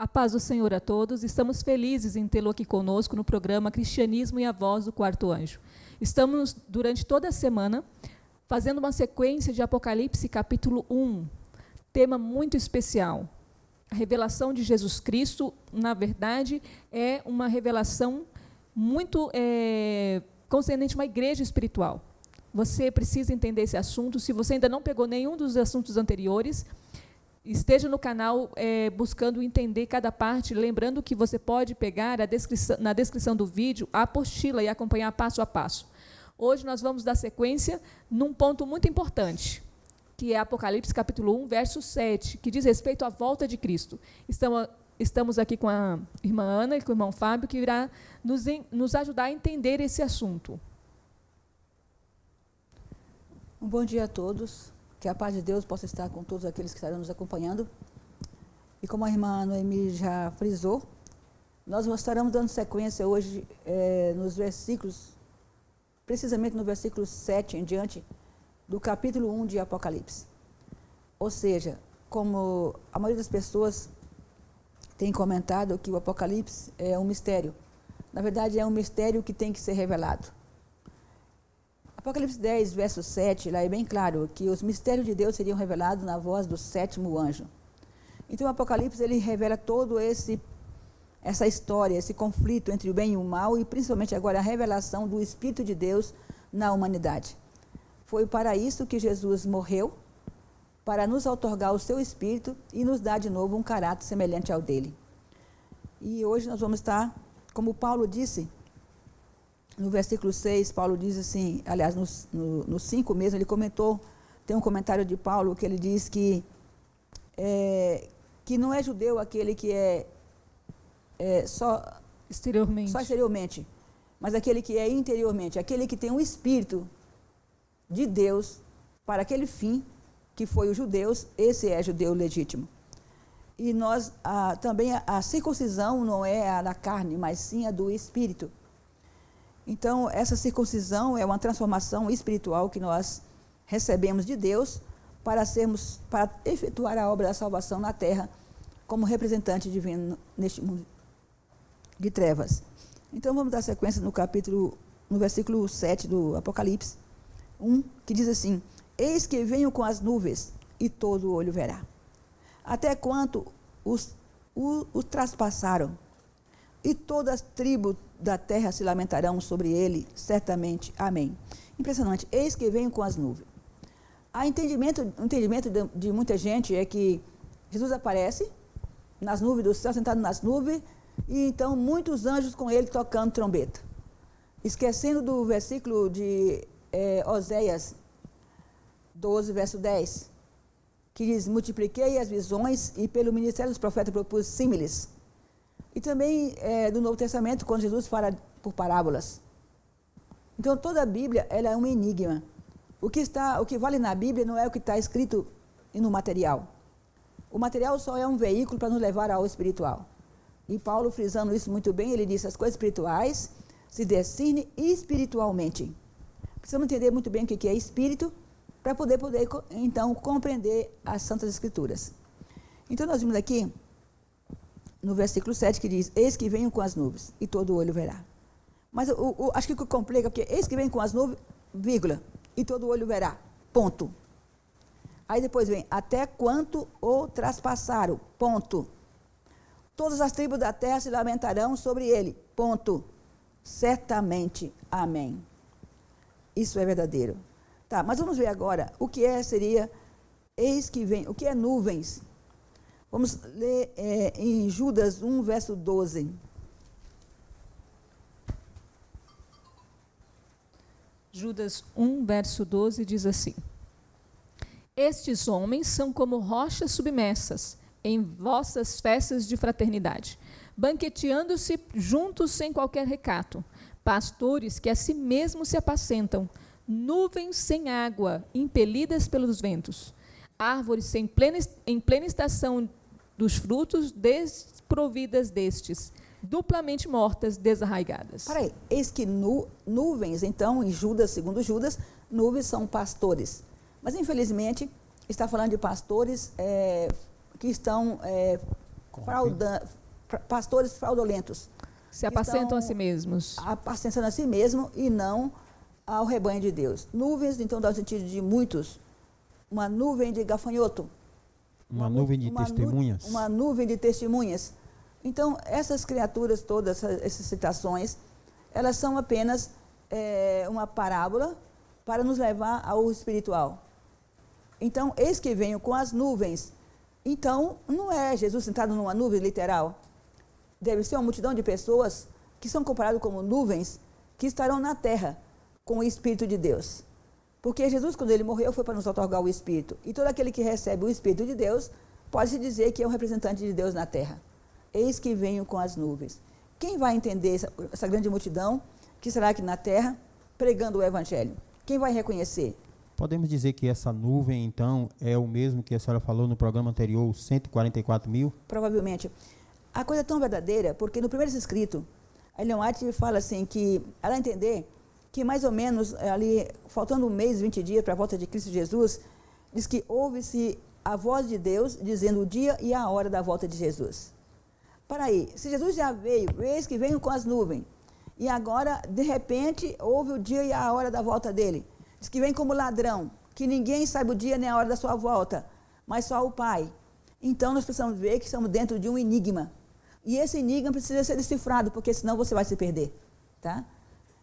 A paz do Senhor a todos. Estamos felizes em tê-lo aqui conosco no programa Cristianismo e a Voz do Quarto Anjo. Estamos, durante toda a semana, fazendo uma sequência de Apocalipse, capítulo 1, tema muito especial. A revelação de Jesus Cristo, na verdade, é uma revelação muito concernente a uma igreja espiritual. Você precisa entender esse assunto. Se você ainda não pegou nenhum dos assuntos anteriores, esteja no canal buscando entender cada parte, lembrando que você pode pegar na descrição do vídeo a apostila e acompanhar passo a passo. Hoje nós vamos dar sequência num ponto muito importante, que é Apocalipse capítulo 1, verso 7, que diz respeito à volta de Cristo. Estamos aqui com a irmã Ana e com o irmão Fábio, que irá nos ajudar a entender esse assunto. Um bom dia a todos. Que a paz de Deus possa estar com todos aqueles que estarão nos acompanhando. E como a irmã Noemi já frisou, nós estaremos dando sequência hoje nos versículos, precisamente no versículo 7 em diante, do capítulo 1 de Apocalipse. Ou seja, como a maioria das pessoas tem comentado que o Apocalipse é um mistério. Na verdade, é um mistério que tem que ser revelado. Apocalipse 10, verso 7, lá é bem claro que os mistérios de Deus seriam revelados na voz do sétimo anjo. Então, o Apocalipse ele revela todo essa história, esse conflito entre o bem e o mal, e principalmente agora a revelação do Espírito de Deus na humanidade. Foi para isso que Jesus morreu, para nos outorgar o seu Espírito e nos dar de novo um caráter semelhante ao dele. E hoje nós vamos estar, como Paulo disse, no versículo 6, Paulo diz assim, aliás, no 5 mesmo, ele comentou, tem um comentário de Paulo que ele diz que não é judeu aquele que só exteriormente, mas aquele que é interiormente, aquele que tem um Espírito de Deus para aquele fim que foi os judeus, esse é judeu legítimo. E nós, também a circuncisão não é a da carne, mas sim a do Espírito. Então, essa circuncisão é uma transformação espiritual que nós recebemos de Deus para efetuar a obra da salvação na terra como representante divino neste mundo de trevas. Então, vamos dar sequência no versículo 7 do Apocalipse 1, que diz assim: Eis que venho com as nuvens, e todo olho verá. Até quanto os traspassaram, e todas as tribos da terra se lamentarão sobre ele, certamente. Amém. Impressionante. Eis que venho com as nuvens. O entendimento de muita gente é que Jesus aparece nas nuvens do céu, sentado nas nuvens, e então muitos anjos com ele tocando trombeta. Esquecendo do versículo de Oséias 12, verso 10, que diz: multipliquei as visões e pelo ministério dos profetas propus símiles. E também do Novo Testamento, quando Jesus fala por parábolas. Então, toda a Bíblia ela é um enigma. O que vale na Bíblia não é o que está escrito no material. O material só é um veículo para nos levar ao espiritual. E Paulo, frisando isso muito bem, ele disse: as coisas espirituais se discernem espiritualmente. Precisamos entender muito bem o que é espírito para poder, então, compreender as Santas Escrituras. Então, nós vimos aqui no versículo 7 que diz: eis que venho com as nuvens, e todo olho verá. Mas acho que o que complica, porque eis que venho com as nuvens, vírgula, e todo olho verá, ponto. Aí depois vem: até quanto o traspassaram, ponto. Todas as tribos da terra se lamentarão sobre ele, ponto. Certamente, amém. Isso é verdadeiro. Tá, mas vamos ver agora o que seria eis que vem, o que é nuvens. Vamos ler em Judas 1, verso 12. Judas 1, verso 12 diz assim: Estes homens são como rochas submersas em vossas festas de fraternidade, banqueteando-se juntos sem qualquer recato, pastores que a si mesmos se apacentam, nuvens sem água, impelidas pelos ventos, árvores em plena estação dos frutos, desprovidas destes, duplamente mortas, desarraigadas. Peraí, eis que nuvens, então, em Judas, segundo Judas, nuvens são pastores. Mas, infelizmente, está falando de pastores que estão pastores fraudulentos. Se apacentam a si mesmos. Apacentando a si mesmo e não ao rebanho de Deus. Nuvens, então, dá o sentido de muitos. Uma nuvem de gafanhoto. Uma nuvem de testemunhas. Uma nuvem de testemunhas. Então, essas criaturas todas, essas citações, elas são apenas uma parábola para nos levar ao espiritual. Então, eis que venho com as nuvens. Então, não é Jesus sentado numa nuvem literal. Deve ser uma multidão de pessoas que são comparadas como nuvens que estarão na terra com o Espírito de Deus. Porque Jesus, quando ele morreu, foi para nos otorgar o Espírito. E todo aquele que recebe o Espírito de Deus, pode-se dizer que é um representante de Deus na terra. Eis que venho com as nuvens. Quem vai entender essa grande multidão que estará aqui na terra pregando o Evangelho? Quem vai reconhecer? Podemos dizer que essa nuvem, então, é o mesmo que a senhora falou no programa anterior, os 144 mil? Provavelmente. A coisa é tão verdadeira, porque no primeiro escrito, a Ellen White fala assim, que ela entender que mais ou menos, ali, faltando um mês, 20 dias para a volta de Cristo Jesus, diz que ouve-se a voz de Deus dizendo o dia e a hora da volta de Jesus. Para aí, se Jesus já veio, eis que venho com as nuvens, e agora, de repente, houve o dia e a hora da volta dele. Diz que vem como ladrão, que ninguém sabe o dia nem a hora da sua volta, mas só o Pai. Então, nós precisamos ver que estamos dentro de um enigma. E esse enigma precisa ser decifrado, porque senão você vai se perder. Tá?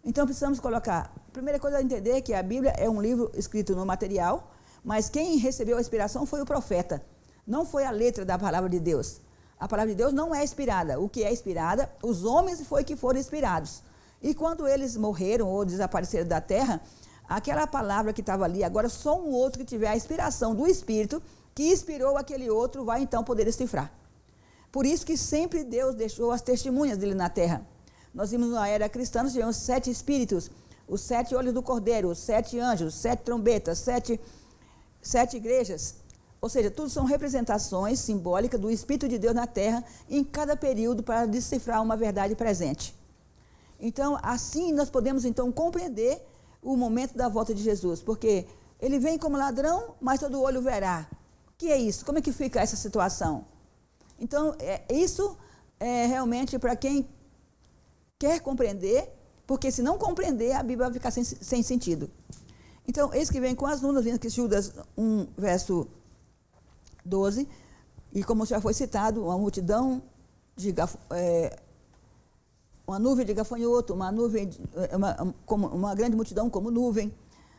Então, precisamos colocar... A primeira coisa é entender que a Bíblia é um livro escrito no material, mas quem recebeu a inspiração foi o profeta. Não foi a letra da palavra de Deus. A palavra de Deus não é inspirada. O que é inspirada, os homens foi que foram inspirados. E quando eles morreram ou desapareceram da terra, aquela palavra que estava ali, agora só um outro que tiver a inspiração do Espírito, que inspirou aquele outro, vai então poder decifrar. Por isso que sempre Deus deixou as testemunhas dele na terra. Nós vimos na era cristã, nós tivemos 7 espíritos, os 7 olhos do cordeiro, os 7 anjos, 7 trombetas, 7 igrejas. Ou seja, tudo são representações simbólicas do Espírito de Deus na terra, em cada período, para decifrar uma verdade presente. Então, assim nós podemos então compreender o momento da volta de Jesus, porque ele vem como ladrão, mas todo olho verá. O que é isso? Como é que fica essa situação? Então, isso é realmente para quem quer compreender, porque se não compreender, a Bíblia vai ficar sem sentido. Então, eis que vem com as nuvens, vendo que Judas 1, verso 12, e como já foi citado, uma multidão de uma nuvem de gafanhoto, uma grande multidão como nuvem.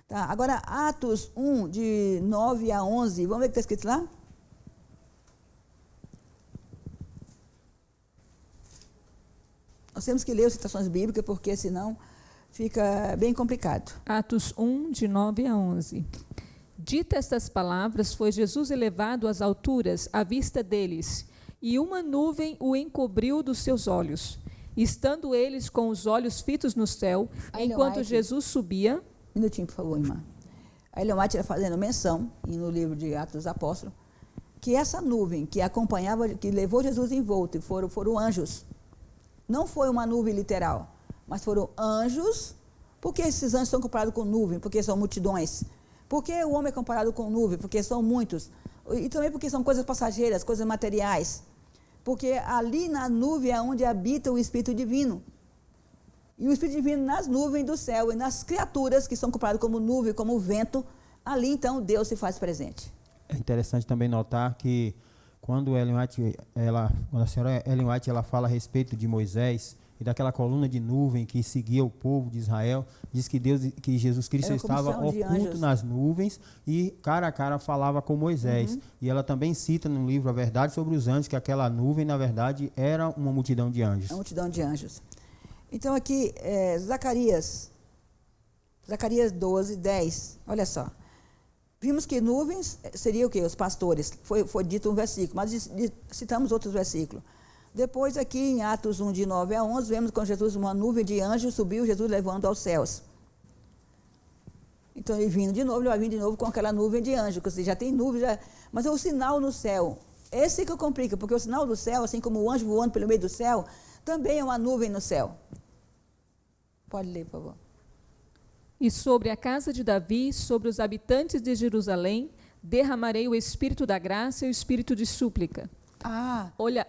Tá? Agora, Atos 1, de 9 a 11, vamos ver o que está escrito lá? Nós temos que ler as citações bíblicas, porque senão fica bem complicado. Atos 1, de 9 a 11. Dita estas palavras, foi Jesus elevado às alturas, à vista deles, e uma nuvem o encobriu dos seus olhos. Estando eles com os olhos fitos no céu, enquanto Jesus subia... Um minutinho, por favor, irmã. A Ellen White está fazendo menção, no livro de Atos dos Apóstolos, que essa nuvem que acompanhava, que levou Jesus envolto, foram anjos. Não foi uma nuvem literal, mas foram anjos. Por que esses anjos são comparados com nuvem? Porque são multidões. Por que o homem é comparado com nuvem? Porque são muitos. E também porque são coisas passageiras, coisas materiais. Porque ali na nuvem é onde habita o Espírito Divino. E o Espírito Divino nas nuvens do céu e nas criaturas que são comparadas como nuvem, como vento, ali então Deus se faz presente. É interessante também notar que quando a senhora Ellen White ela fala a respeito de Moisés e daquela coluna de nuvem que seguia o povo de Israel, diz que Jesus Cristo estava oculto nas nuvens e cara a cara falava com Moisés. Uhum. E ela também cita no livro A Verdade sobre os Anjos que aquela nuvem, na verdade, era uma multidão de anjos. Uma multidão de anjos. Então aqui, Zacarias 12, 10, olha só. Vimos que nuvens seria o quê? Os pastores. Foi dito um versículo, mas citamos outros versículos. Depois, aqui em Atos 1, de 9 a 11, vemos com Jesus uma nuvem de anjos subiu, Jesus levando aos céus. Então, ele vindo de novo, ele vai vir de novo com aquela nuvem de anjos, que já tem nuvem, mas é o sinal no céu. Esse que complica, porque o sinal do céu, assim como o anjo voando pelo meio do céu, também é uma nuvem no céu. Pode ler, por favor. E sobre a casa de Davi, sobre os habitantes de Jerusalém, derramarei o espírito da graça e o espírito de súplica.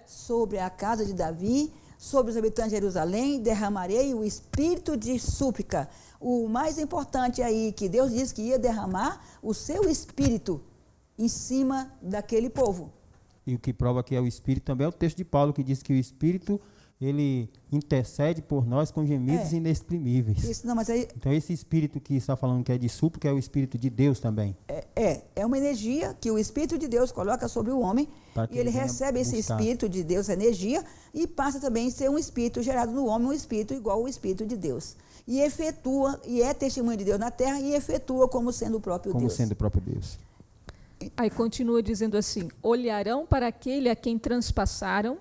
sobre a casa de Davi, sobre os habitantes de Jerusalém, derramarei o espírito de súplica. O mais importante aí, que Deus disse que ia derramar o seu espírito em cima daquele povo. E o que prova que é o Espírito também é o texto de Paulo, que diz que o Espírito, ele intercede por nós com gemidos inexprimíveis. Isso, não, mas aí, então, esse Espírito que está falando que é de súplica é o Espírito de Deus também. É uma energia que o Espírito de Deus coloca sobre o homem, e ele recebe esse Espírito de Deus, energia, e passa também a ser um Espírito gerado no homem, um Espírito igual ao Espírito de Deus. E efetua, e é testemunho de Deus na terra, e efetua como sendo o próprio Deus. Como sendo o próprio Deus. Aí continua dizendo assim: olharão para aquele a quem transpassaram,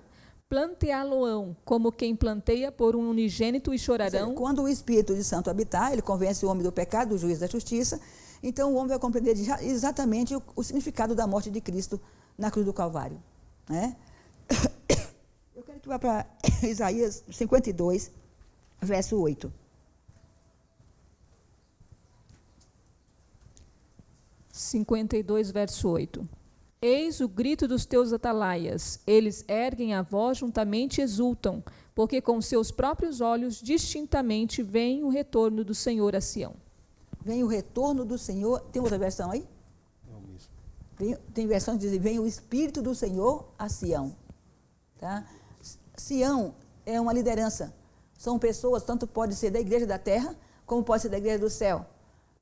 planteá-lo-ão, como quem planteia por um unigênito, e chorarão. Quando o Espírito de Santo habitar, ele convence o homem do pecado, do juízo, da justiça, então o homem vai compreender exatamente o significado da morte de Cristo na cruz do Calvário. Né? Eu quero que vá para Isaías 52, verso 8. 52, verso 8. Eis o grito dos teus atalaias, eles erguem a voz juntamente e exultam, porque com seus próprios olhos distintamente vem o retorno do Senhor a Sião. Vem o retorno do Senhor, tem outra versão aí? Não, mesmo. Tem versão que diz, vem o Espírito do Senhor a Sião. Tá? Sião é uma liderança, são pessoas, tanto pode ser da igreja da terra, como pode ser da igreja do céu.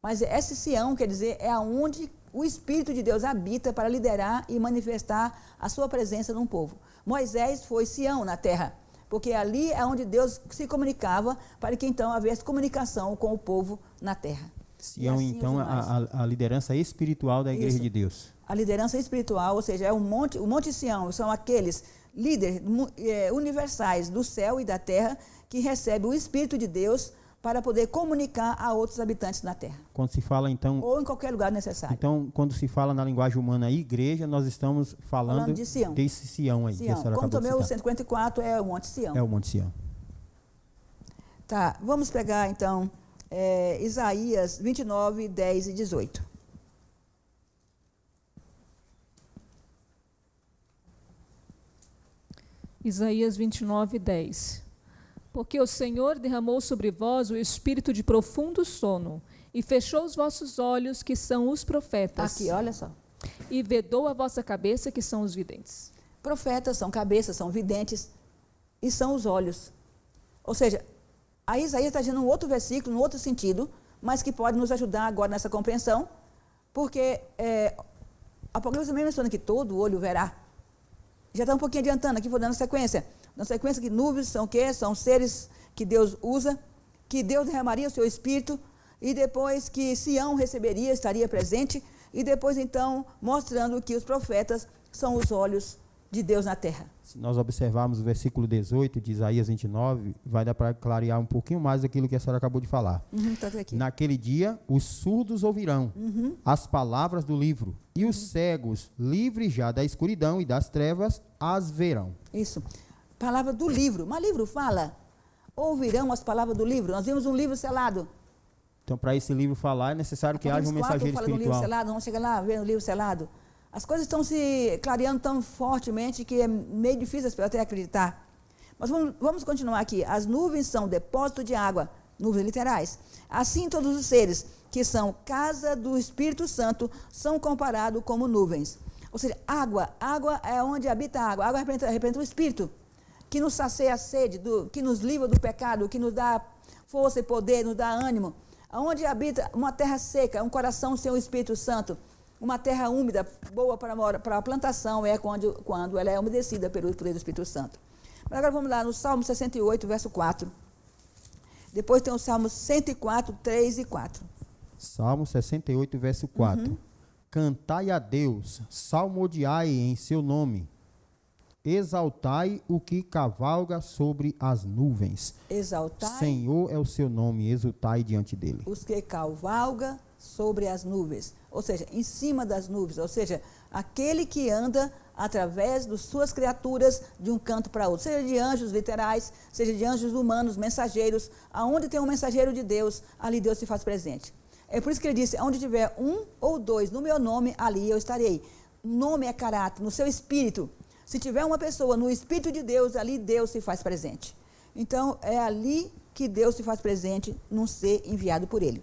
Mas esse Sião, quer dizer, é onde o Espírito de Deus habita para liderar e manifestar a sua presença num povo. Moisés foi Sião na terra, porque ali é onde Deus se comunicava para que então houvesse comunicação com o povo na terra. Sião, assim, então, a liderança espiritual da Igreja de Deus. A liderança espiritual, ou seja, é o Monte Sião, são aqueles líderes universais do céu e da terra que recebem o Espírito de Deus para poder comunicar a outros habitantes na terra. Quando se fala, então... Ou em qualquer lugar necessário. Então, quando se fala na linguagem humana igreja, nós estamos falando de Sião. Desse Sião aí. Sião. Como também o 154 é o Monte Sião. É o Monte Sião. Tá, vamos pegar, então, Isaías 29, 10 e 18. Isaías 29, 10. Porque o Senhor derramou sobre vós o espírito de profundo sono, e fechou os vossos olhos, que são os profetas. Aqui, olha só. E vedou a vossa cabeça, que são os videntes. Profetas são cabeças, são videntes, e são os olhos. Ou seja, a Isaías está dizendo um outro versículo, um outro sentido, mas que pode nos ajudar agora nessa compreensão, porque Apocalipse também menciona que todo olho verá. Já está um pouquinho adiantando, aqui vou dando sequência. Na sequência, que nuvens são o quê? São seres que Deus usa, que Deus derramaria o seu Espírito, e depois que Sião receberia, estaria presente, e depois, então, mostrando que os profetas são os olhos de Deus na terra. Se nós observarmos o versículo 18 de Isaías 29, vai dar para clarear um pouquinho mais daquilo que a senhora acabou de falar. Tá aqui. Naquele dia, os surdos ouvirão as palavras do livro, e os cegos, livres já da escuridão e das trevas, as verão. Isso. Palavra do livro. Mas livro fala, ouvirão as palavras do livro. Nós vimos um livro selado. Então, para esse livro falar, é necessário que haja um mensageiro espiritual. Livro selado, vamos chegar lá, ver o livro selado. As coisas estão se clareando tão fortemente que é meio difícil até acreditar. Mas vamos continuar aqui. As nuvens são depósito de água, nuvens literais. Assim, todos os seres que são casa do Espírito Santo são comparados como nuvens. Ou seja, água é onde habita a água. A água representa o Espírito, que nos sacia a sede, que nos livra do pecado, que nos dá força e poder, nos dá ânimo. Onde habita uma terra seca, um coração sem o Espírito Santo, uma terra úmida, boa para a plantação, é quando ela é umedecida pelo poder do Espírito Santo. Mas agora vamos lá no Salmo 68, verso 4. Depois tem o Salmo 104, 3 e 4. Salmo 68, verso 4. Cantai a Deus, salmodiai em seu nome. Exaltai o que cavalga sobre as nuvens. Exaltai. Senhor é o seu nome, exultai diante dele. Os que cavalga sobre as nuvens. Ou seja, em cima das nuvens. Ou seja, aquele que anda através das suas criaturas de um canto para outro. Seja de anjos literais, seja de anjos humanos, mensageiros. Aonde tem um mensageiro de Deus, ali Deus se faz presente. É por isso que ele disse, onde tiver um ou dois no meu nome, ali eu estarei. Nome é caráter, no seu espírito. Se tiver uma pessoa no Espírito de Deus, ali Deus se faz presente. Então, é ali que Deus se faz presente num ser enviado por ele.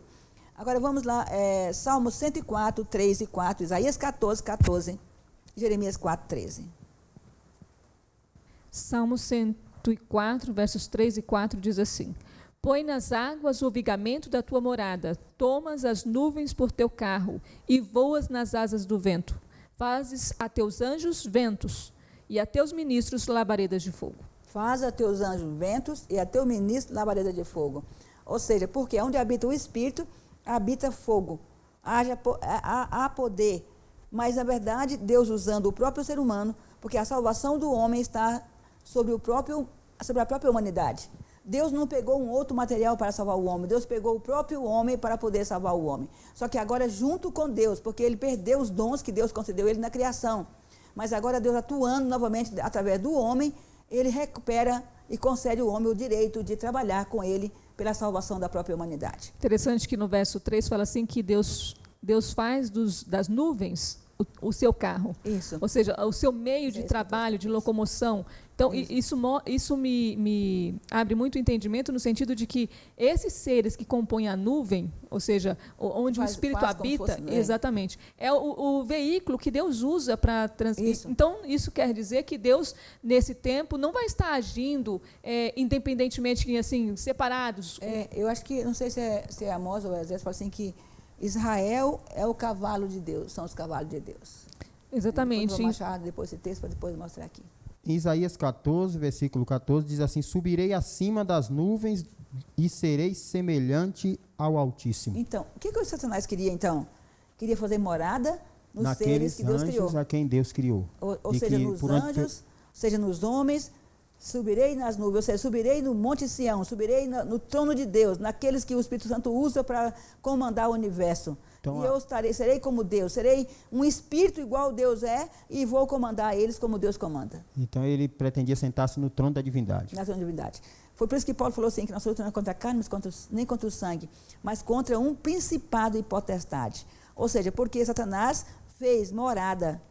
Agora vamos lá, Salmo 104, 3 e 4, Isaías 14, 14, Jeremias 4, 13. Salmo 104, versos 3 e 4 diz assim: Põe nas águas o vigamento da tua morada, tomas as nuvens por teu carro e voas nas asas do vento. Fazes a teus anjos ventos e a teus ministros labaredas de fogo. Faz a teus anjos ventos e a teu ministro labareda de fogo. Ou seja, porque onde habita o Espírito, habita fogo. Há poder. Mas, na verdade, Deus usando o próprio ser humano, porque a salvação do homem está sobre a própria humanidade. Deus não pegou um outro material para salvar o homem. Deus pegou o próprio homem para poder salvar o homem. Só que agora junto com Deus, porque ele perdeu os dons que Deus concedeu ele na criação. Mas agora Deus atuando novamente através do homem, ele recupera e concede ao homem o direito de trabalhar com ele pela salvação da própria humanidade. Interessante que no verso 3 fala assim que Deus faz das nuvens o seu carro. Isso. Ou seja, o seu meio de trabalho, de locomoção. Então, isso me abre muito entendimento no sentido de que esses seres que compõem a nuvem, ou seja, onde o Espírito habita, exatamente, é o veículo que Deus usa para transmitir. Então, isso quer dizer que Deus, nesse tempo, não vai estar agindo independentemente, assim, separados. Eu acho que, não sei se é Amós ou Esdras, fala assim que Israel é o cavalo de Deus, são os cavalos de Deus. Exatamente. Vou achar depois esse texto para depois mostrar aqui. Em Isaías 14, versículo 14, diz assim: Subirei acima das nuvens e serei semelhante ao Altíssimo. Então, o que o Satanás queria, então? Queria fazer morada nos naqueles seres que Deus criou. A quem Deus criou. Ou seja, nos anjos, seja nos homens. Subirei nas nuvens, ou seja, subirei no Monte Sião, subirei no trono de Deus, naqueles que o Espírito Santo usa para comandar o universo. Então, e eu serei como Deus, serei um espírito igual Deus é e vou comandar eles como Deus comanda. Então ele pretendia sentar-se no trono da divindade. Na trono da divindade. Foi por isso que Paulo falou assim, que nós lutamos contra a carne, nem contra o sangue, mas contra um principado e potestade. Ou seja, porque Satanás fez morada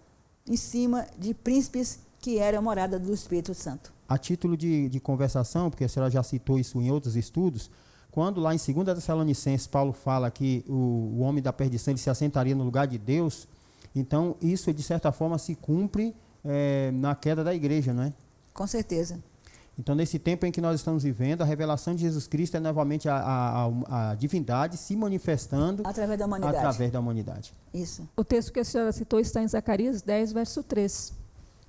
em cima de príncipes que eram a morada do Espírito Santo. A título de conversação, porque a senhora já citou isso em outros estudos, quando lá em 2 Tessalonicenses Paulo fala que o homem da perdição ele se assentaria no lugar de Deus, então isso de certa forma se cumpre na queda da igreja, não é? Com certeza. Então nesse tempo em que nós estamos vivendo, a revelação de Jesus Cristo é novamente a divindade se manifestando através da humanidade. Isso. O texto que a senhora citou está em Zacarias 10, verso 3.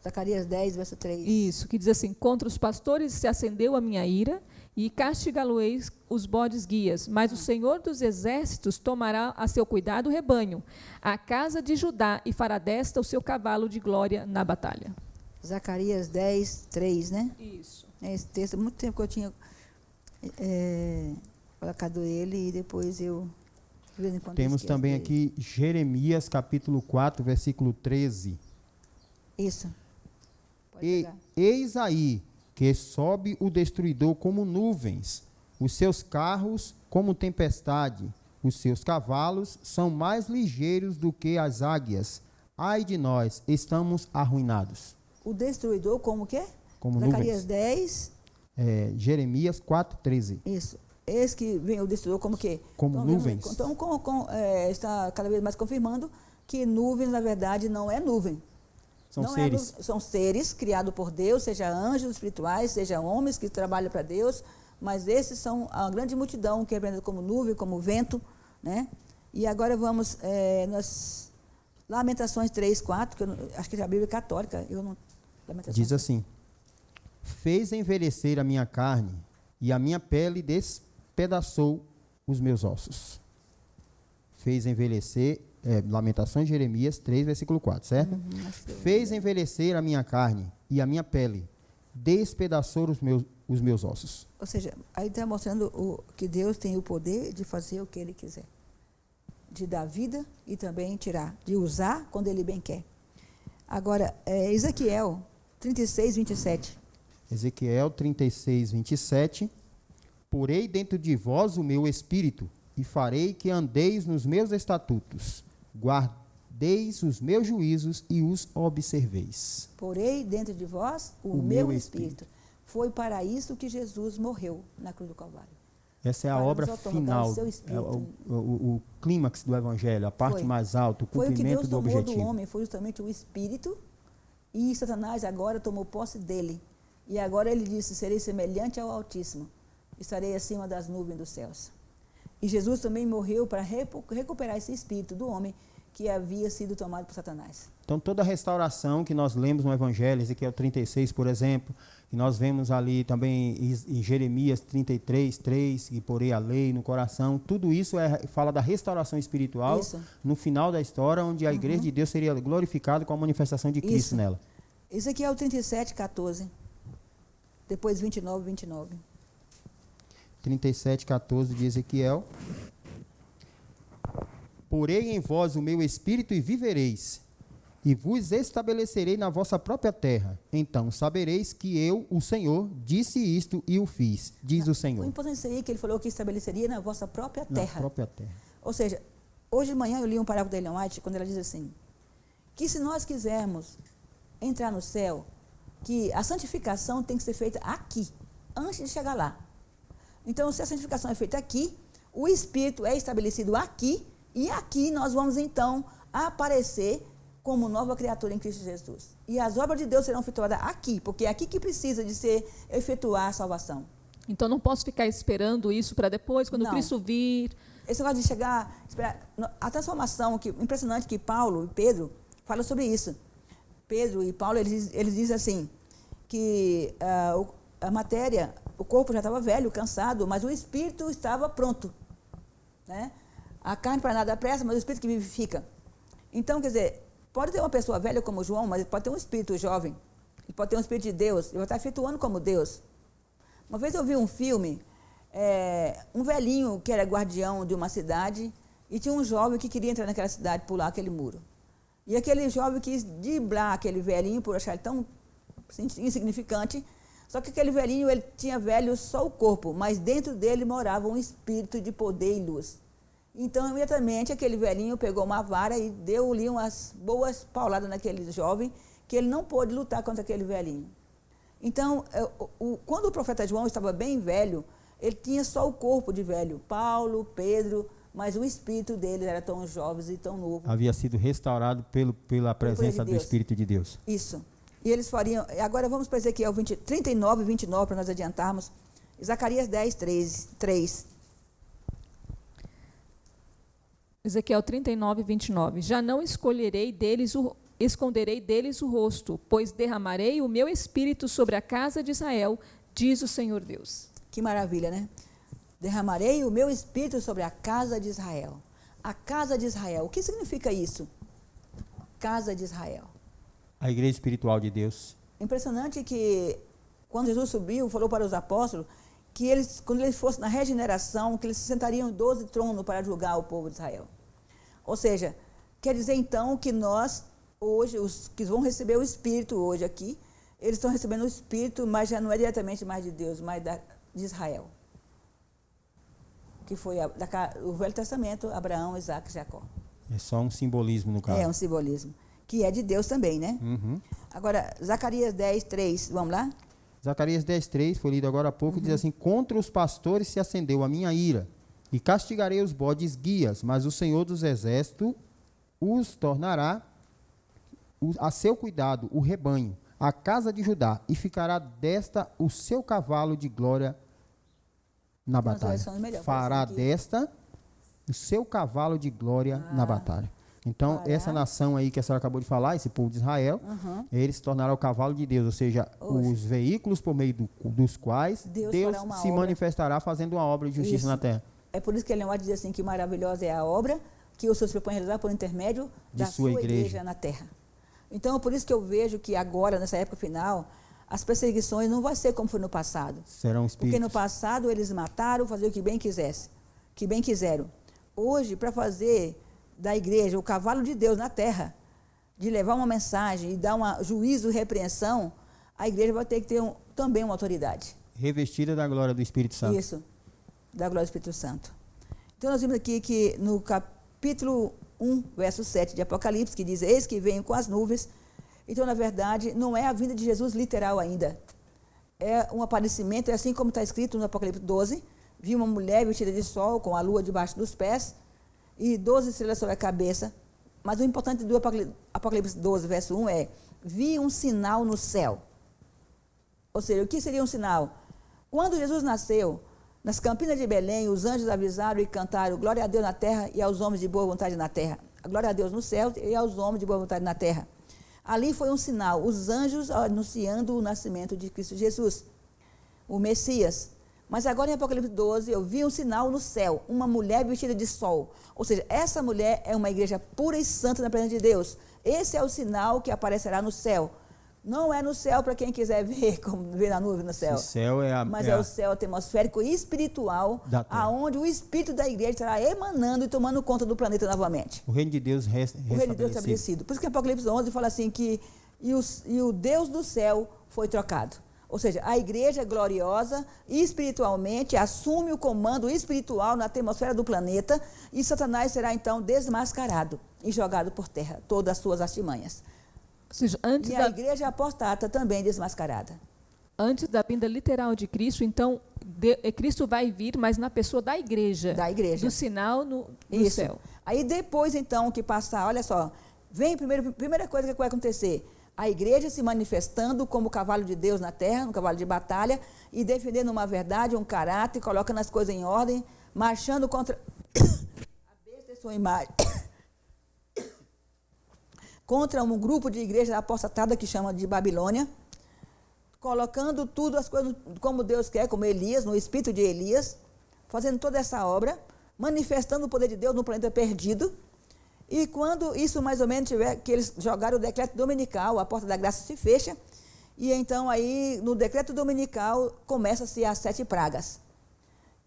Zacarias 10, verso 3. Isso, que diz assim: Contra os pastores se acendeu a minha ira, e castigá-lo-eis os bodes guias, mas o Senhor dos exércitos tomará a seu cuidado o rebanho, a casa de Judá, e fará desta o seu cavalo de glória na batalha. Zacarias 10, 3, né? Isso. Esse texto, há muito tempo que eu tinha colocado ele, e depois eu... De vez em quando temos também aqui Jeremias capítulo 4, versículo 13. Isso. Eis aí que sobe o destruidor como nuvens, os seus carros como tempestade, os seus cavalos são mais ligeiros do que as águias. Ai de nós, estamos arruinados. O destruidor como o quê? Como Zacarias nuvens. 10. Jeremias 4, 13. Isso. Esse que vem o destruidor como o quê? Como nuvens. Então, está cada vez mais confirmando que nuvens, na verdade, não é nuvem. São seres criados por Deus, seja anjos espirituais, seja homens que trabalham para Deus, mas esses são a grande multidão que é representada como nuvem, como vento, né? E agora vamos nas Lamentações 3, 4, que acho que é a Bíblia católica. Diz assim: Fez envelhecer a minha carne e a minha pele despedaçou os meus ossos. Fez envelhecer... Lamentações, Jeremias 3, versículo 4, certo? Fez envelhecer a minha carne e a minha pele, despedaçou os meus ossos. Ou seja, aí está mostrando que Deus tem o poder de fazer o que Ele quiser. De dar vida e também tirar. De usar quando Ele bem quer. Agora, Ezequiel 36, 27. Ezequiel 36, 27. Porei dentro de vós o meu espírito e farei que andeis nos meus estatutos, guardeis os meus juízos e os observeis. Porei dentro de vós o meu espírito. Foi para isso que Jesus morreu na cruz do Calvário. Essa é a obra final, o clímax do Evangelho, a parte mais alta, o cumprimento do objetivo. Foi o que Deus tomou do homem, foi justamente o Espírito, e Satanás agora tomou posse dele. E agora ele disse, serei semelhante ao Altíssimo, estarei acima das nuvens dos céus. E Jesus também morreu para recuperar esse espírito do homem que havia sido tomado por Satanás. Então, toda a restauração que nós lemos no Evangelho, Ezequiel 36, por exemplo, que nós vemos ali também em Jeremias 33, 3, e porei a lei no coração, tudo isso fala da restauração espiritual no final da história, onde a igreja de Deus seria glorificada com a manifestação de Cristo nela. Ezequiel 37, 14, depois 29, 29. 37, 14 de Ezequiel. Porei em vós o meu espírito e vivereis, e vos estabelecerei na vossa própria terra. Então sabereis que eu, o Senhor, disse isto e o fiz, diz o Senhor. O importante seria que ele falou que estabeleceria na vossa própria terra. Na própria terra. Ou seja, hoje de manhã eu li um parágrafo da Ellen White, quando ela diz assim, que se nós quisermos entrar no céu, que a santificação tem que ser feita aqui, antes de chegar lá. Então, se a santificação é feita aqui, o Espírito é estabelecido aqui, e aqui nós vamos, então, aparecer como nova criatura em Cristo Jesus. E as obras de Deus serão efetuadas aqui, porque é aqui que precisa de ser efetuar a salvação. Então, não posso ficar esperando isso para depois, quando Cristo vir. Esse negócio de chegar, esperar, a transformação, impressionante que Paulo e Pedro falam sobre isso. Pedro e Paulo, eles dizem assim, que a matéria, o corpo já estava velho, cansado, mas o espírito estava pronto, né? A carne para nada pressa, mas o espírito que vivifica. Então, quer dizer, pode ter uma pessoa velha como João, mas ele pode ter um espírito jovem. Ele pode ter um espírito de Deus, ele vai estar efetuando como Deus. Uma vez eu vi um filme, um velhinho que era guardião de uma cidade, e tinha um jovem que queria entrar naquela cidade, pular aquele muro. E aquele jovem quis driblar aquele velhinho por achar ele tão insignificante. Só que aquele velhinho, ele tinha velho só o corpo, mas dentro dele morava um espírito de poder e luz. Então, imediatamente, aquele velhinho pegou uma vara e deu-lhe umas boas pauladas naquele jovem, que ele não pôde lutar contra aquele velhinho. Então, quando o profeta João estava bem velho, ele tinha só o corpo de velho, Paulo, Pedro, mas o espírito dele era tão jovem e tão novo. Havia sido restaurado pela presença do Espírito de Deus. Isso. E eles fariam... Agora vamos para Ezequiel 39 e 29, para nós adiantarmos. Zacarias 10, 3. Ezequiel 39, 29. Já não esconderei deles o rosto, pois derramarei o meu espírito sobre a casa de Israel, diz o Senhor Deus. Que maravilha, né? Derramarei o meu espírito sobre a casa de Israel. A casa de Israel. O que significa isso? Casa de Israel. A igreja espiritual de Deus. Impressionante que quando Jesus subiu, falou para os apóstolos que eles, quando eles fossem na regeneração, que eles se sentariam em 12 tronos para julgar o povo de Israel. Ou seja, quer dizer então que nós, hoje, os que vão receber o Espírito hoje aqui, eles estão recebendo o Espírito, mas já não é diretamente mais de Deus, mas de Israel. Que foi o Velho Testamento, Abraão, Isaac e Jacó. É só um simbolismo no caso. É um simbolismo, que é de Deus também, né? Uhum. Agora, Zacarias 10, 3, vamos lá? Zacarias 10, 3, foi lido agora há pouco, diz assim, contra os pastores se acendeu a minha ira, e castigarei os bodes guias, mas o Senhor dos Exércitos os tornará a seu cuidado, o rebanho, a casa de Judá, e ficará desta o seu cavalo de glória na batalha. Fará desta o seu cavalo de glória na batalha. Então, essa nação aí que a senhora acabou de falar, esse povo de Israel, eles se tornarão o cavalo de Deus, ou seja, os veículos por meio dos quais Deus se manifestará fazendo uma obra de justiça na terra. É por isso que ele diz assim, que maravilhosa é a obra que o Senhor se propõe a realizar por intermédio da sua igreja na terra. Então, é por isso que eu vejo que agora, nessa época final, as perseguições não vão ser como foi no passado. Serão espíritos. Porque no passado eles mataram, faziam o que bem quisessem, que bem quiseram. Hoje, para fazer da igreja o cavalo de Deus na terra, de levar uma mensagem e dar um juízo e repreensão, a igreja vai ter que ter também uma autoridade. Revestida da glória do Espírito Santo. Isso, da glória do Espírito Santo. Então, nós vimos aqui que no capítulo 1, verso 7 de Apocalipse, que diz, eis que venho com as nuvens. Então, na verdade, não é a vinda de Jesus literal ainda. É um aparecimento, é assim como está escrito no Apocalipse 12, vi uma mulher vestida de sol, com a lua debaixo dos pés, e 12 estrelas sobre a cabeça. Mas o importante do Apocalipse 12, verso 1 é, vi um sinal no céu. Ou seja, o que seria um sinal? Quando Jesus nasceu, nas campinas de Belém, os anjos avisaram e cantaram, glória a Deus na terra e aos homens de boa vontade na terra. Glória a Deus no céu e aos homens de boa vontade na terra. Ali foi um sinal, os anjos anunciando o nascimento de Cristo Jesus, o Messias. Mas agora em Apocalipse 12, eu vi um sinal no céu, uma mulher vestida de sol. Ou seja, essa mulher é uma igreja pura e santa na presença de Deus. Esse é o sinal que aparecerá no céu. Não é no céu para quem quiser ver, como ver na nuvem no céu. O céu é mas é o céu atmosférico e espiritual, aonde o espírito da igreja estará emanando e tomando conta do planeta novamente. O reino de Deus o reino de Deus estabelecido. Por isso que Apocalipse 11 fala assim que e o Deus do céu foi trocado. Ou seja, a igreja gloriosa, espiritualmente, assume o comando espiritual na atmosfera do planeta e Satanás será então desmascarado e jogado por terra, todas as suas artimanhas. Ou seja, e a igreja apostata também desmascarada. Antes da vinda literal de Cristo, então, Cristo vai vir, mas na pessoa da igreja. Da igreja. Do sinal no céu. Aí depois, então, que passar, olha só, vem primeira coisa que vai acontecer, a igreja se manifestando como o cavalo de Deus na terra, um cavalo de batalha, e defendendo uma verdade, um caráter, colocando as coisas em ordem, marchando contra a besta e sua imagem. Contra um grupo de igreja apostatada que chama de Babilônia, colocando tudo as coisas como Deus quer, como Elias, no espírito de Elias, fazendo toda essa obra, manifestando o poder de Deus no planeta perdido. E quando isso mais ou menos tiver, que eles jogaram o decreto dominical, a porta da graça se fecha, e então aí no decreto dominical começa-se as 7 pragas.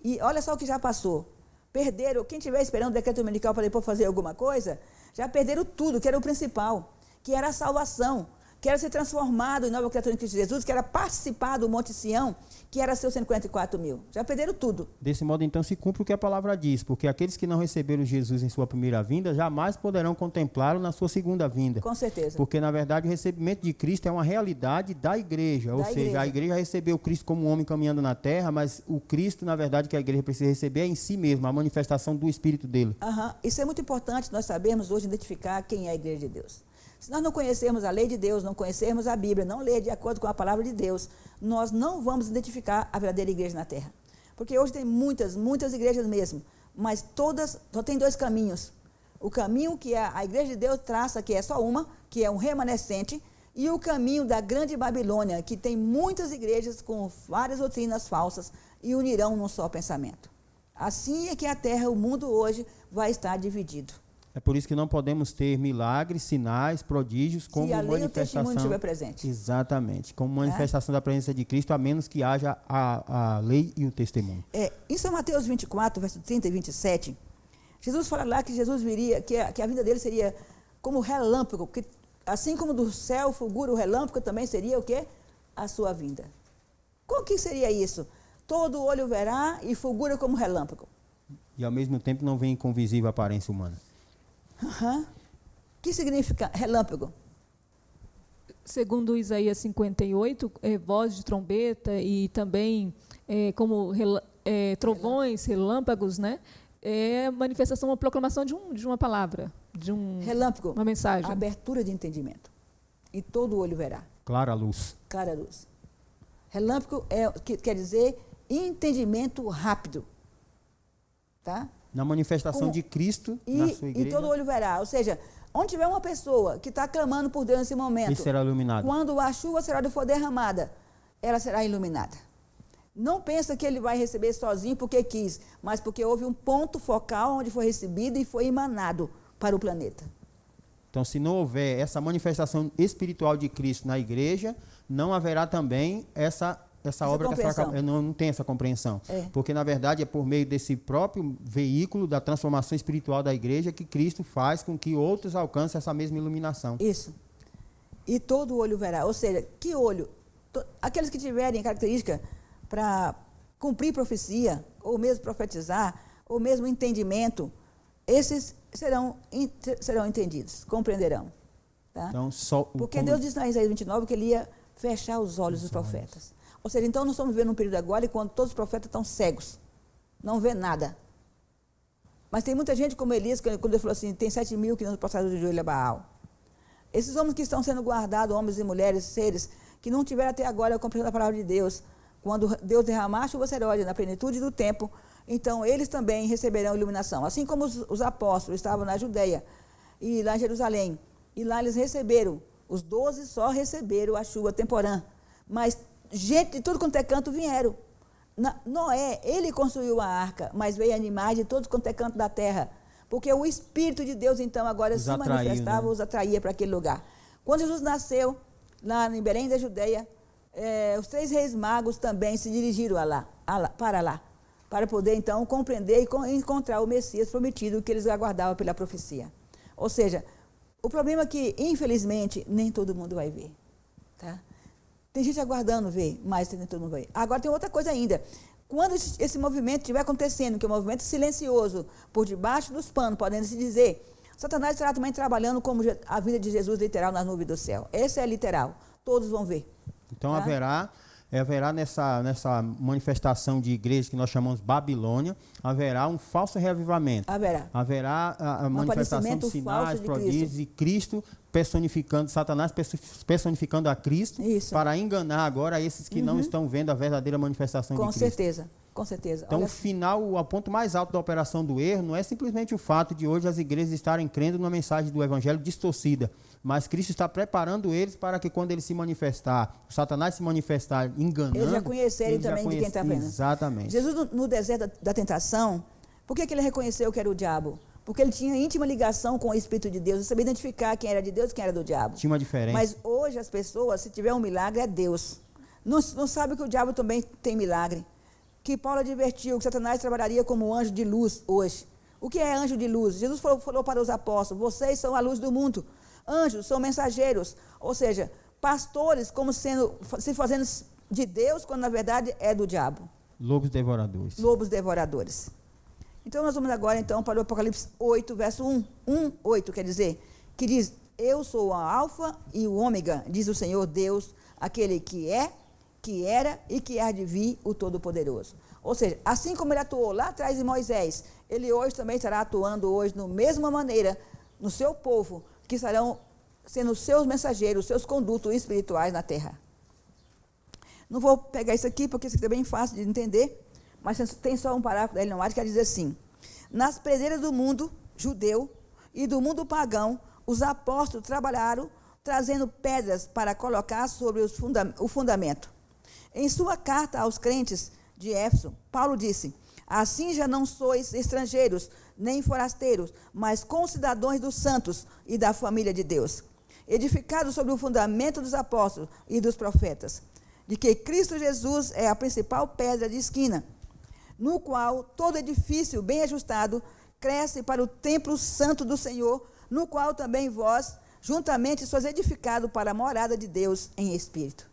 E olha só o que já passou. Perderam, quem estiver esperando o decreto dominical para depois fazer alguma coisa, já perderam tudo, que era o principal, que era a salvação, que era ser transformado em nova criatura em Cristo Jesus, que era participar do Monte Sião, que era seus 144 mil. Já perderam tudo. Desse modo, então, se cumpre o que a palavra diz, porque aqueles que não receberam Jesus em sua primeira vinda, jamais poderão contemplá-lo na sua segunda vinda. Com certeza. Porque, na verdade, o recebimento de Cristo é uma realidade da igreja. Ou seja, a igreja recebeu Cristo como um homem caminhando na terra, mas o Cristo, na verdade, que a igreja precisa receber é em si mesmo, a manifestação do Espírito dele. Isso é muito importante nós sabermos hoje identificar quem é a igreja de Deus. Se nós não conhecermos a lei de Deus, não conhecermos a Bíblia, não ler de acordo com a palavra de Deus, nós não vamos identificar a verdadeira igreja na terra. Porque hoje tem muitas igrejas mesmo, mas todas, só tem 2 caminhos. O caminho que a igreja de Deus traça, que é só uma, que é um remanescente, e o caminho da grande Babilônia, que tem muitas igrejas com várias doutrinas falsas e unirão num só pensamento. Assim é que a terra, o mundo hoje, vai estar dividido. É por isso que não podemos ter milagres, sinais, prodígios como manifestação. Se a lei e o testemunho estiver presente. Exatamente, como manifestação da presença de Cristo, a menos que haja a lei e o testemunho. Isso é Mateus 24, verso 30 e 27. Jesus fala lá que Jesus viria, que a vinda dele seria como relâmpago, que assim como do céu fulgura o relâmpago, também seria o quê? A sua vinda. Como que seria isso? Todo olho verá e fulgura como relâmpago. E ao mesmo tempo não vem com visível aparência humana. O que significa relâmpago? Segundo Isaías 58, voz de trombeta e também como trovões, relâmpagos, né? É manifestação, uma proclamação de uma palavra, relâmpago, uma mensagem. Abertura de entendimento. E todo olho verá. Clara luz. Clara luz. Relâmpago quer dizer entendimento rápido. Tá? Na manifestação de Cristo na sua igreja. E todo olho verá. Ou seja, onde tiver uma pessoa que está clamando por Deus nesse momento, e será iluminado. Quando a chuva será for derramada, ela será iluminada. Não pensa que ele vai receber sozinho porque quis, mas porque houve um ponto focal onde foi recebido e foi emanado para o planeta. Então, se não houver essa manifestação espiritual de Cristo na igreja, não haverá também essa obra, não tem essa compreensão. Porque, na verdade, é por meio desse próprio veículo da transformação espiritual da igreja que Cristo faz com que outros alcancem essa mesma iluminação. Isso. E todo olho verá. Ou seja, que olho? Aqueles que tiverem característica para cumprir profecia, ou mesmo profetizar, ou mesmo entendimento, esses serão entendidos, compreenderão. Tá? Então, porque Deus disse na Isaías 29 que ele ia fechar os olhos dos profetas. Ou seja, então nós estamos vivendo um período agora quando todos os profetas estão cegos, não vê nada. Mas tem muita gente como Elias, quando ele falou assim, tem 7 mil que não passaram de joelho a Baal. Esses homens que estão sendo guardados, homens e mulheres, seres, que não tiveram até agora a compreensão da palavra de Deus, quando Deus derramar a chuva seródia na plenitude do tempo, então eles também receberão iluminação. Assim como os apóstolos estavam na Judeia e lá em Jerusalém, e lá eles receberam, os 12 só receberam a chuva temporã, mas gente de tudo quanto é canto vieram. Noé, ele construiu a arca, mas veio animais de todos quanto é canto da terra, porque o Espírito de Deus então agora se manifestava, os atraía para aquele lugar. Quando Jesus nasceu, lá em Belém da Judeia, os 3 reis magos também se dirigiram para lá, para poder então compreender e encontrar o Messias prometido que eles aguardavam pela profecia. Ou seja, o problema é que, infelizmente, nem todo mundo vai ver. Tá? Tem gente aguardando ver, mas nem todo mundo vai ver. Agora tem outra coisa ainda. Quando esse movimento estiver acontecendo, que é um movimento silencioso, por debaixo dos panos, podendo se dizer, Satanás estará também trabalhando como a vida de Jesus literal nas nuvens do céu. Esse é literal. Todos vão ver. Então tá? haverá nessa manifestação de igreja que nós chamamos Babilônia, haverá um falso reavivamento. Haverá a manifestação de sinais, prodígios e Cristo personificando, Satanás personificando a Cristo. Isso. Para enganar agora esses que não estão vendo a verdadeira manifestação de Cristo. Com certeza. Então, o ponto mais alto da operação do erro não é simplesmente o fato de hoje as igrejas estarem crendo numa mensagem do evangelho distorcida, mas Cristo está preparando eles para que quando ele se manifestar, o Satanás se manifestar enganando, eles já conhecerem também de quem está vendo. Exatamente. Jesus no deserto da tentação, por que ele reconheceu que era o diabo? Porque ele tinha íntima ligação com o Espírito de Deus, ele sabia identificar quem era de Deus e quem era do diabo. Tinha uma diferença. Mas hoje as pessoas, se tiver um milagre, é Deus. Não sabe que o diabo também tem milagre. Que Paulo advertiu que Satanás trabalharia como anjo de luz hoje. O que é anjo de luz? Jesus falou para os apóstolos, vocês são a luz do mundo. Anjos são mensageiros, ou seja, pastores como se fazendo de Deus, quando na verdade é do diabo. Lobos devoradores. Lobos devoradores. Então nós vamos agora então para o Apocalipse 8, verso 8, quer dizer, que diz, eu sou a alfa e o ômega, diz o Senhor Deus, aquele que é, que era e que há de vir, o Todo-Poderoso. Ou seja, assim como ele atuou lá atrás em Moisés, ele hoje também estará atuando hoje da mesma maneira no seu povo, que estarão sendo seus mensageiros, seus condutos espirituais na terra. Não vou pegar isso aqui, porque isso aqui é bem fácil de entender, mas tem só um parágrafo da Ellen White que quer dizer assim, nas predeiras do mundo judeu e do mundo pagão, os apóstolos trabalharam trazendo pedras para colocar sobre o fundamento. Em sua carta aos crentes de Éfeso, Paulo disse, assim já não sois estrangeiros, nem forasteiros, mas concidadãos dos santos e da família de Deus, edificados sobre o fundamento dos apóstolos e dos profetas, de que Cristo Jesus é a principal pedra de esquina, no qual todo edifício bem ajustado cresce para o templo santo do Senhor, no qual também vós, juntamente, sois edificados para a morada de Deus em espírito.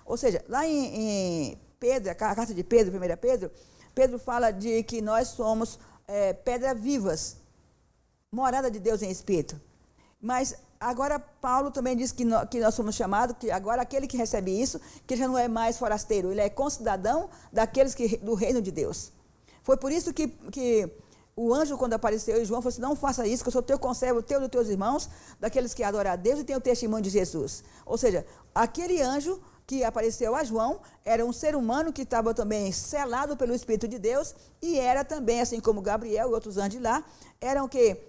Ou seja, lá em Pedro, a carta de Pedro, 1 Pedro, Pedro fala de que nós somos pedras vivas, morada de Deus em espírito. Mas agora Paulo também diz que nós somos chamados, que agora aquele que recebe isso, que já não é mais forasteiro, ele é concidadão daqueles do reino de Deus. Foi por isso que o anjo, quando apareceu, e João falou assim, não faça isso, que eu sou teu conservo, teu dos teus irmãos, daqueles que adoram a Deus e têm o testemunho de Jesus. Ou seja, aquele anjo que apareceu a João, era um ser humano que estava também selado pelo Espírito de Deus, e era também, assim como Gabriel e outros anjos de lá, eram o quê?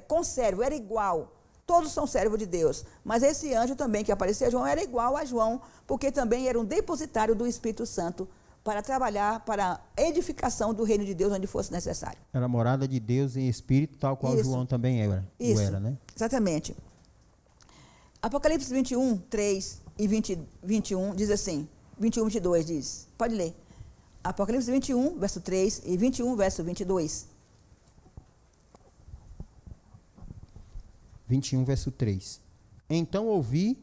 Conservo, era igual. Todos são servos de Deus. Mas esse anjo também que apareceu a João, era igual a João, porque também era um depositário do Espírito Santo, para trabalhar para a edificação do reino de Deus onde fosse necessário. Era a morada de Deus em espírito, tal qual João também era. Isso, era, né? Exatamente. Apocalipse 21, 3 e 21 diz assim, 21, 22 diz, pode ler. Apocalipse 21, verso 3 e 21, verso 22. 21, verso 3. Então ouvi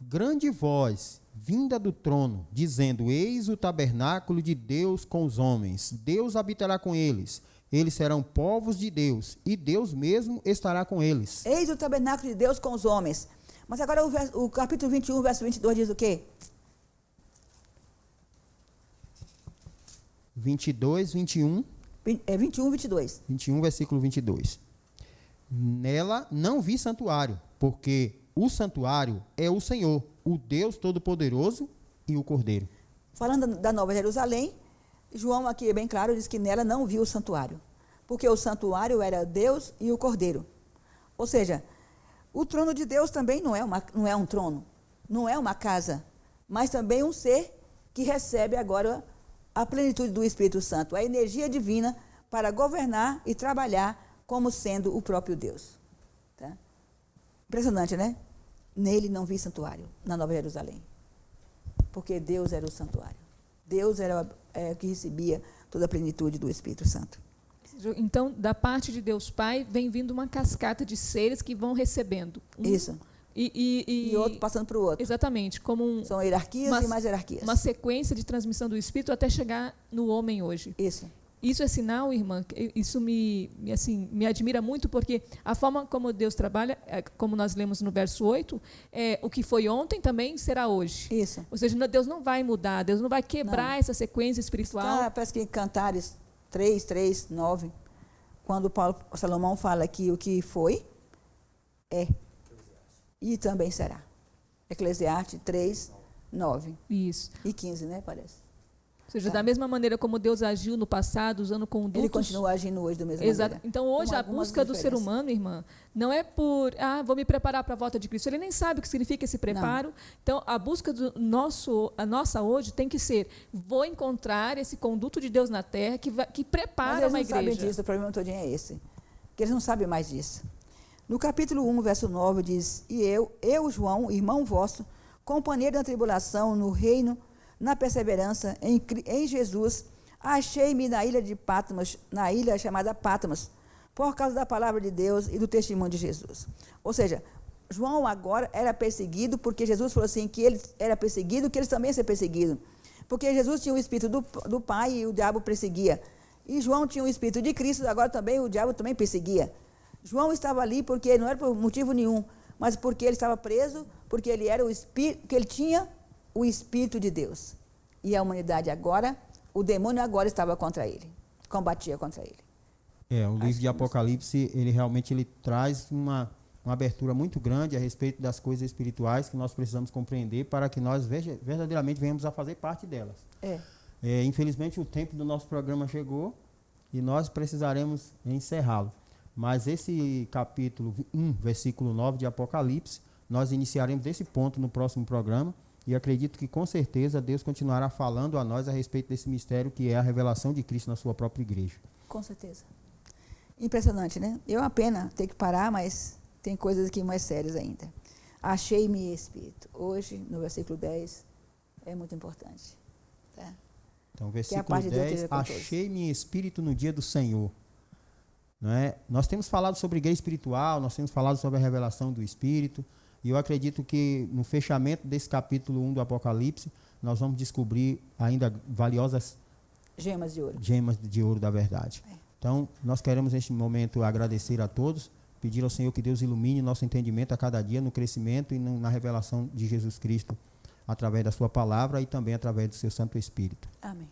grande voz vinda do trono, dizendo, eis o tabernáculo de Deus com os homens, Deus habitará com eles, Eles serão povos de Deus, e Deus mesmo estará com eles. Eis o tabernáculo de Deus com os homens. Mas agora o capítulo 21, verso 22 diz o quê? 22, 21. 21, 22. 21, versículo 22. Nela não vi santuário, porque o santuário é o Senhor, o Deus Todo-Poderoso e o Cordeiro. Falando da Nova Jerusalém, João aqui é bem claro, diz que nela não viu o santuário, porque o santuário era Deus e o Cordeiro. Ou seja, o trono de Deus também não é um trono, não é uma casa, mas também um ser que recebe agora a plenitude do Espírito Santo, a energia divina para governar e trabalhar como sendo o próprio Deus. Tá? Impressionante, né? Nele não vi santuário, na Nova Jerusalém. Porque Deus era o santuário. Deus era que recebia toda a plenitude do Espírito Santo. Então, da parte de Deus Pai, vem vindo uma cascata de seres que vão recebendo. Isso. E outro passando para o outro. Exatamente. São hierarquias e mais hierarquias. Uma sequência de transmissão do Espírito até chegar no homem hoje. Isso é sinal, irmã, isso me admira muito, porque a forma como Deus trabalha, como nós lemos no verso 8, o que foi ontem também será hoje. Isso. Ou seja, Deus não vai mudar, Deus não vai quebrar essa sequência espiritual. Parece que em Cantares 3, 9, quando Salomão fala que o que foi, é, e também será. Eclesiastes 3, 9. Isso. E 15, né, parece. Ou seja, da mesma maneira como Deus agiu no passado, usando condutos... Ele continua agindo hoje da mesma maneira. Então, hoje, a busca do ser humano, irmã, não é por, vou me preparar para a volta de Cristo. Ele nem sabe o que significa esse preparo. Não. Então, a busca a nossa hoje tem que ser, vou encontrar esse conduto de Deus na terra que prepara uma igreja. Mas eles não sabem disso, o problema todinho é esse. Que eles não sabem mais disso. No capítulo 1, verso 9, diz, e eu, João, irmão vosso, companheiro da tribulação, no reino, na perseverança em Jesus, achei-me na ilha de Patmos, na ilha chamada Patmos, por causa da palavra de Deus e do testemunho de Jesus. Ou seja, João agora era perseguido, porque Jesus falou assim, que ele era perseguido, que eles também iam ser perseguidos. Porque Jesus tinha o Espírito do Pai e o diabo perseguia. E João tinha o Espírito de Cristo, agora também o diabo também perseguia. João estava ali porque não era por motivo nenhum, mas porque ele estava preso, porque ele era o Espírito, porque ele tinha o Espírito de Deus. E a humanidade agora, o demônio agora estava contra ele, combatia contra ele. O livro de Apocalipse, ele realmente traz uma abertura muito grande a respeito das coisas espirituais que nós precisamos compreender para que nós verdadeiramente venhamos a fazer parte delas. Infelizmente, o tempo do nosso programa chegou e nós precisaremos encerrá-lo. Mas esse capítulo 1, versículo 9 de Apocalipse, nós iniciaremos desse ponto no próximo programa. E acredito que, com certeza, Deus continuará falando a nós a respeito desse mistério que é a revelação de Cristo na sua própria igreja. Com certeza. Impressionante, né? É uma pena ter que parar, mas tem coisas aqui mais sérias ainda. Achei-me Espírito. Hoje, no versículo 10, é muito importante. Tá? Então, versículo 10, achei-me Espírito no dia do Senhor. Não é? Nós temos falado sobre igreja espiritual, nós temos falado sobre a revelação do Espírito. E eu acredito que no fechamento desse capítulo 1 do Apocalipse, nós vamos descobrir ainda valiosas gemas de ouro da verdade. Então, nós queremos neste momento agradecer a todos, pedir ao Senhor que Deus ilumine nosso entendimento a cada dia no crescimento e na revelação de Jesus Cristo, através da sua palavra e também através do seu Santo Espírito. Amém.